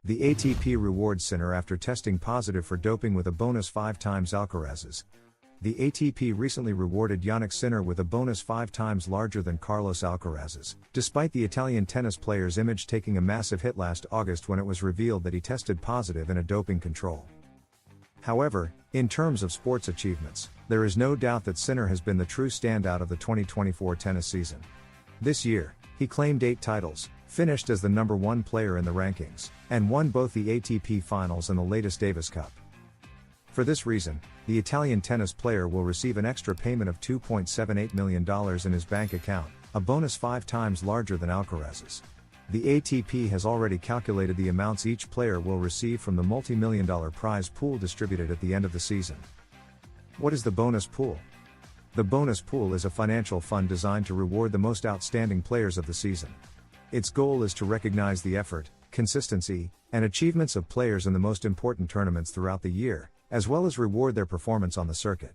The ATP rewards Sinner after testing positive for doping with a bonus 5 times Alcaraz's. The ATP recently rewarded Jannik Sinner with a bonus 5 times larger than Carlos Alcaraz's, despite the Italian tennis player's image taking a massive hit last August when it was revealed that he tested positive in a doping control. However, in terms of sports achievements, there is no doubt that Sinner has been the true standout of the 2024 tennis season. This year, he claimed 8 titles, finished as the number 1 player in the rankings, and won both the ATP Finals and the latest Davis Cup. For this reason, the Italian tennis player will receive an extra payment of $2.78 million in his bank account, a bonus 5 times larger than Alcaraz's. The ATP has already calculated the amounts each player will receive from the multi-million-dollar prize pool distributed at the end of the season. What is the bonus pool? The bonus pool is a financial fund designed to reward the most outstanding players of the season. Its goal is to recognize the effort, consistency, and achievements of players in the most important tournaments throughout the year, as well as reward their performance on the circuit.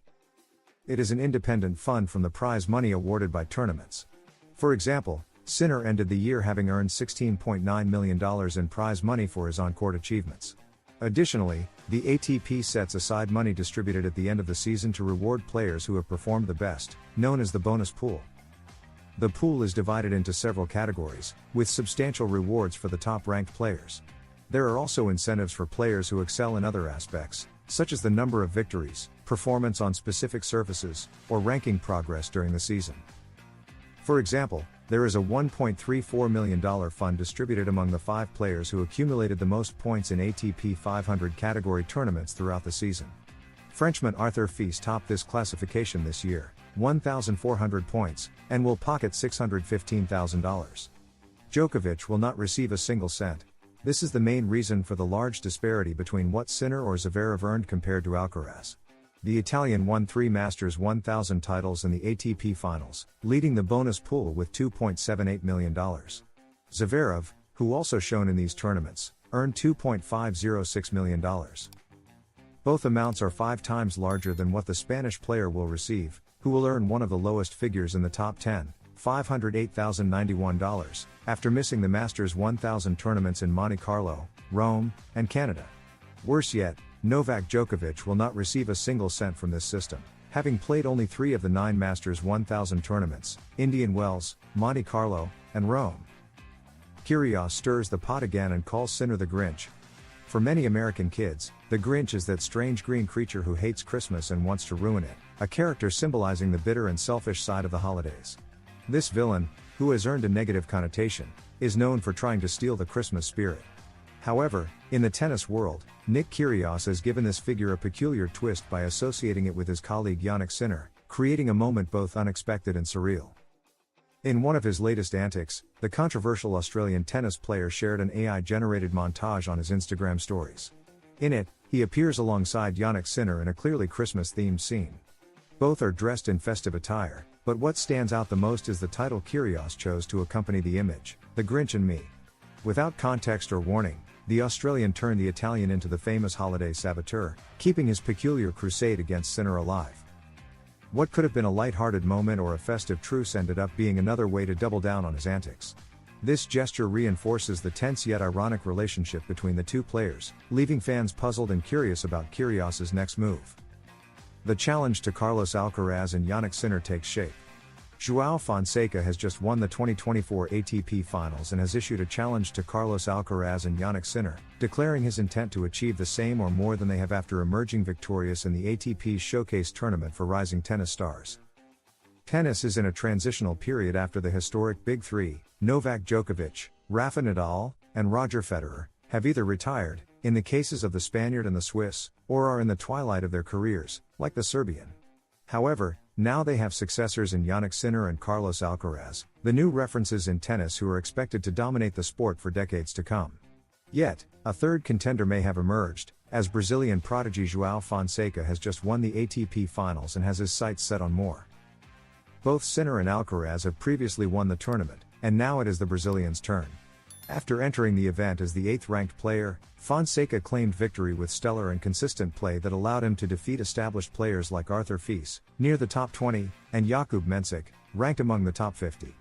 It is an independent fund from the prize money awarded by tournaments. For example, Sinner ended the year having earned $16.9 million in prize money for his on-court achievements. Additionally, the ATP sets aside money distributed at the end of the season to reward players who have performed the best, known as the bonus pool. The pool is divided into several categories, with substantial rewards for the top-ranked players. There are also incentives for players who excel in other aspects, such as the number of victories, performance on specific surfaces, or ranking progress during the season. For example, there is a $1.34 million fund distributed among the 5 players who accumulated the most points in ATP 500 category tournaments throughout the season. Frenchman Arthur Fils topped this classification this year, 1,400 points, and will pocket $615,000. Djokovic will not receive a single cent. This is the main reason for the large disparity between what Sinner or Zverev earned compared to Alcaraz. The Italian won 3 Masters 1000 titles in the ATP Finals, leading the bonus pool with $2.78 million. Zverev, who also shone in these tournaments, earned $2.506 million. Both amounts are 5 times larger than what the Spanish player will receive, who will earn one of the lowest figures in the top 10, $508,091, after missing the Masters 1000 tournaments in Monte Carlo, Rome, and Canada. Worse yet, Novak Djokovic will not receive a single cent from this system, having played only 3 of the 9 Masters 1000 tournaments, Indian Wells, Monte Carlo, and Rome. Kyrgios stirs the pot again and calls Sinner the Grinch. For many American kids, the Grinch is that strange green creature who hates Christmas and wants to ruin it, a character symbolizing the bitter and selfish side of the holidays. This villain, who has earned a negative connotation, is known for trying to steal the Christmas spirit. However, in the tennis world, Nick Kyrgios has given this figure a peculiar twist by associating it with his colleague Jannik Sinner, creating a moment both unexpected and surreal. In one of his latest antics, the controversial Australian tennis player shared an AI-generated montage on his Instagram stories. In it, he appears alongside Jannik Sinner in a clearly Christmas-themed scene. Both are dressed in festive attire, but what stands out the most is the title Kyrgios chose to accompany the image, "The Grinch and Me." Without context or warning, the Australian turned the Italian into the famous holiday saboteur, keeping his peculiar crusade against Sinner alive. What could have been a light-hearted moment or a festive truce ended up being another way to double down on his antics. This gesture reinforces the tense yet ironic relationship between the two players, leaving fans puzzled and curious about Kyrgios's next move. The challenge to Carlos Alcaraz and Jannik Sinner takes shape. João Fonseca has just won the 2024 ATP Finals and has issued a challenge to Carlos Alcaraz and Jannik Sinner, declaring his intent to achieve the same or more than they have after emerging victorious in the ATP's Showcase tournament for rising tennis stars. Tennis is in a transitional period after the historic Big Three, Novak Djokovic, Rafa Nadal, and Roger Federer, have either retired, in the cases of the Spaniard and the Swiss, or are in the twilight of their careers, like the Serbian. However, now they have successors in Jannik Sinner and Carlos Alcaraz, the new references in tennis who are expected to dominate the sport for decades to come. Yet, a third contender may have emerged, as Brazilian prodigy João Fonseca has just won the ATP Finals and has his sights set on more. Both Sinner and Alcaraz have previously won the tournament, and now it is the Brazilians' turn. After entering the event as the 8th-ranked player, Fonseca claimed victory with stellar and consistent play that allowed him to defeat established players like Arthur Fils, near the top 20, and Jakub Mensik, ranked among the top 50.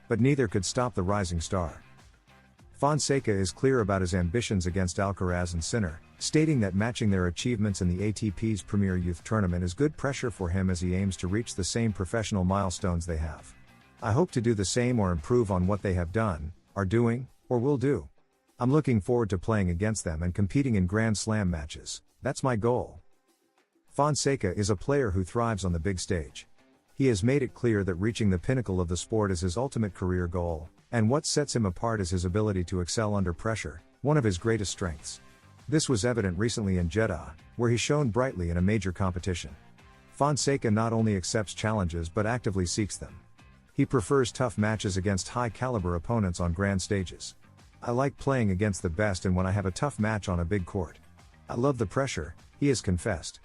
But neither could stop the rising star. Fonseca is clear about his ambitions against Alcaraz and Sinner, stating that matching their achievements in the ATP's Premier Youth Tournament is good pressure for him as he aims to reach the same professional milestones they have. I hope to do the same or improve on what they have done, are doing, or will do. I'm looking forward to playing against them and competing in Grand Slam matches. That's my goal. Fonseca is a player who thrives on the big stage. He has made it clear that reaching the pinnacle of the sport is his ultimate career goal, and what sets him apart is his ability to excel under pressure, one of his greatest strengths. This was evident recently in Jeddah, where he shone brightly in a major competition. Fonseca not only accepts challenges but actively seeks them. He prefers tough matches against high-caliber opponents on grand stages. I like playing against the best and when I have a tough match on a big court. I love the pressure, he has confessed.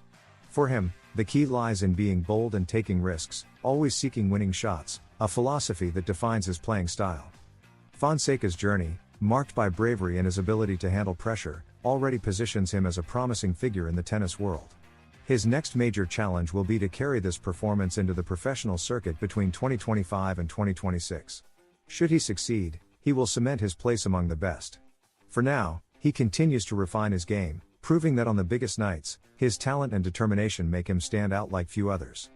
For him, the key lies in being bold and taking risks, always seeking winning shots, a philosophy that defines his playing style. Fonseca's journey, marked by bravery and his ability to handle pressure, already positions him as a promising figure in the tennis world. His next major challenge will be to carry this performance into the professional circuit between 2025 and 2026. Should he succeed, he will cement his place among the best. For now, he continues to refine his game, proving that on the biggest nights, his talent and determination make him stand out like few others.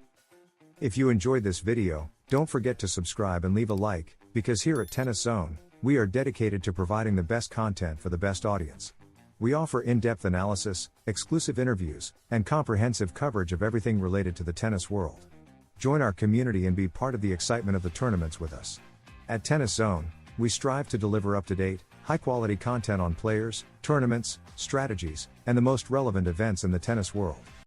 If you enjoyed this video, don't forget to subscribe and leave a like, because here at Tennis Zone, we are dedicated to providing the best content for the best audience. We offer in-depth analysis, exclusive interviews, and comprehensive coverage of everything related to the tennis world. Join our community and be part of the excitement of the tournaments with us. At Tennis Zone, we strive to deliver up-to-date, high-quality content on players, tournaments, strategies, and the most relevant events in the tennis world.